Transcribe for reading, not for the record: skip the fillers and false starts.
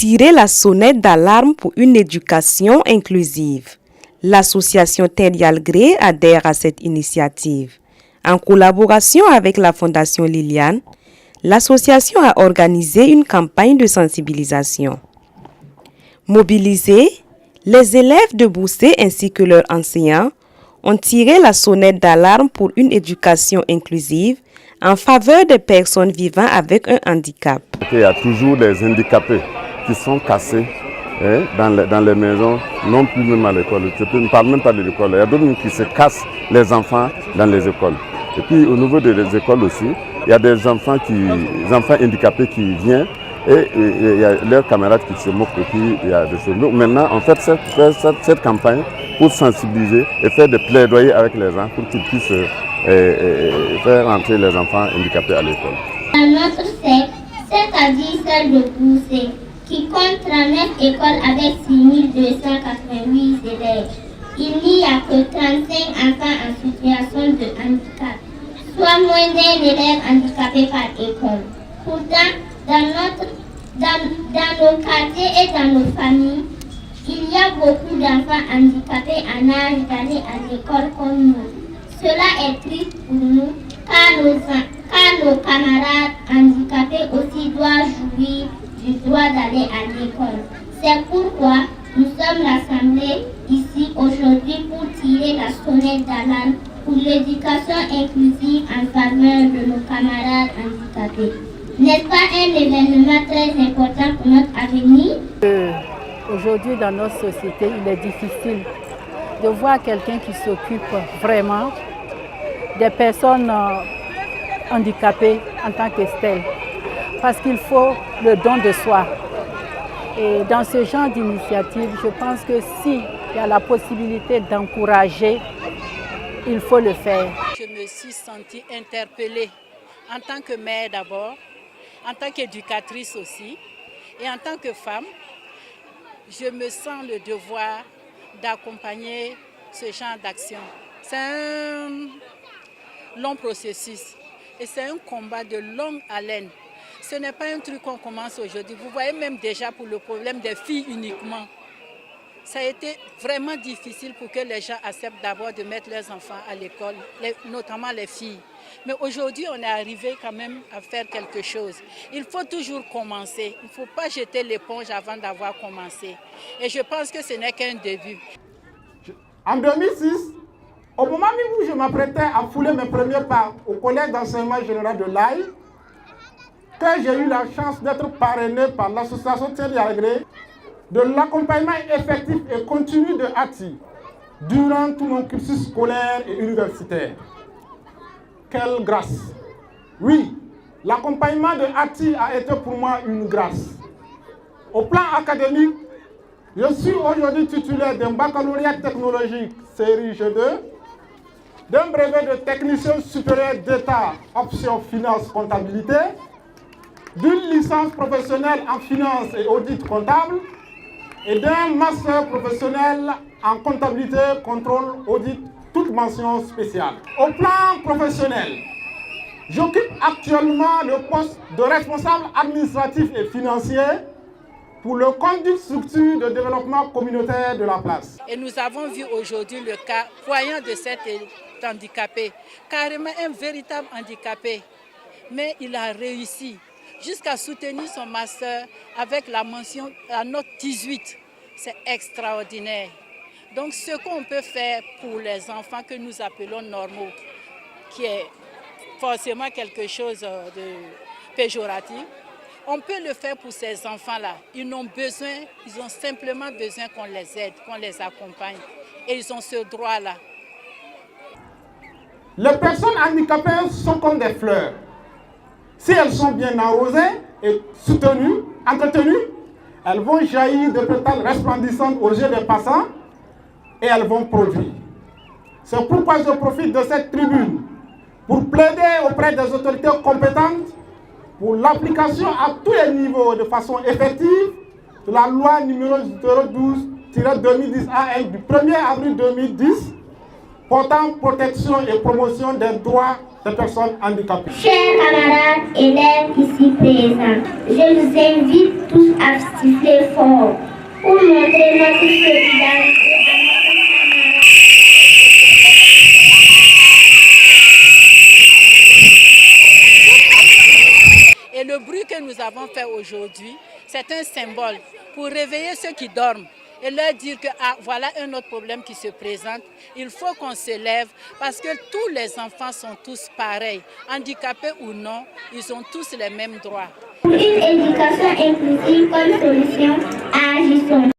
tirer la sonnette d'alarme pour une éducation inclusive. L'association Terial Gré adhère à cette initiative. En collaboration avec la Fondation Liliane, l'association a organisé une campagne de sensibilisation. Mobilisés, les élèves de Boussé ainsi que leurs enseignants ont tiré la sonnette d'alarme pour une éducation inclusive en faveur des personnes vivant avec un handicap. Il y a toujours des handicapés qui sont cassés dans les maisons, non plus même à l'école. Je ne parle même pas de l'école. Il y a d'autres qui se cassent les enfants dans les écoles. Et puis au niveau des écoles aussi, il y a des enfants handicapés qui viennent et il y a leurs camarades qui se moquent et puis il y a des choses. Donc maintenant, on fait cette campagne pour sensibiliser et faire des plaidoyers avec les gens pour qu'ils puissent faire entrer les enfants handicapés à l'école. Dans notre secte, c'est-à-dire celle de Boussé, qui compte 39 écoles avec 6288 élèves, il n'y a que 35 enfants en situation de handicap, soit moins d'un élève handicapé par école. Pourtant, dans nos quartiers et dans nos familles, il y a beaucoup d'enfants handicapés en âge d'aller à l'école comme nous. Cela est triste pour nous, car nos camarades handicapés aussi doivent jouir du droit d'aller à l'école. C'est pourquoi nous sommes rassemblés ici aujourd'hui pour tirer la sonnette d'alarme pour l'éducation inclusive en faveur de nos camarades handicapés. N'est-ce pas un événement très important pour notre avenir? Aujourd'hui, dans notre société, il est difficile de voir quelqu'un qui s'occupe vraiment des personnes handicapées en tant qu'Estelle, parce qu'il faut le don de soi. Et dans ce genre d'initiative, je pense que s'il y a la possibilité d'encourager, il faut le faire. Je me suis sentie interpellée en tant que mère d'abord, en tant qu'éducatrice aussi, et en tant que femme. Je me sens le devoir d'accompagner ce genre d'action. C'est un long processus et c'est un combat de longue haleine. Ce n'est pas un truc qu'on commence aujourd'hui. Vous voyez même déjà pour le problème des filles uniquement. Ça a été vraiment difficile pour que les gens acceptent d'abord de mettre leurs enfants à l'école, notamment les filles. Mais aujourd'hui, on est arrivé quand même à faire quelque chose. Il faut toujours commencer. Il ne faut pas jeter l'éponge avant d'avoir commencé. Et je pense que ce n'est qu'un début. En 2006, au moment où je m'apprêtais à fouler mes premiers pas au collège d'enseignement général de l'Aïe, que j'ai eu la chance d'être parrainé par l'association Terial Gré, de l'accompagnement effectif et continu de ATI durant tout mon cursus scolaire et universitaire. Quelle grâce! Oui, l'accompagnement de ATI a été pour moi une grâce. Au plan académique, je suis aujourd'hui titulaire d'un baccalauréat technologique série G2, d'un brevet de technicien supérieur d'État option finance comptabilité, d'une licence professionnelle en finance et audit comptable et d'un master professionnel en comptabilité, contrôle, audit, toute mention spéciale. Au plan professionnel, j'occupe actuellement le poste de responsable administratif et financier pour le compte d'une structure de développement communautaire de la place. Et nous avons vu aujourd'hui le cas poignant de cet handicapé, carrément un véritable handicapé, mais il a réussi jusqu'à soutenir son master avec la mention, la note 18. C'est extraordinaire. Donc ce qu'on peut faire pour les enfants que nous appelons normaux, qui est forcément quelque chose de péjoratif, on peut le faire pour ces enfants-là. Ils ont simplement besoin qu'on les aide, qu'on les accompagne. Et ils ont ce droit-là. Les personnes handicapées sont comme des fleurs. Si elles sont bien arrosées et soutenues, entretenues, elles vont jaillir de pétales resplendissantes aux yeux des passants et elles vont produire. C'est pourquoi je profite de cette tribune pour plaider auprès des autorités compétentes pour l'application à tous les niveaux de façon effective de la loi numéro 012-2010 AN du 1er avril 2010 portant protection et promotion des droits des personnes handicapées. Chers camarades élèves ici présents, je vous invite tous à siffler fort pour montrer notre solidarité à nos camarades. Et le bruit que nous avons fait aujourd'hui, c'est un symbole pour réveiller ceux qui dorment et leur dire que voilà un autre problème qui se présente. Il faut qu'on se lève parce que tous les enfants sont tous pareils. Handicapés ou non, ils ont tous les mêmes droits. Pour une éducation inclusive comme solution, agissons.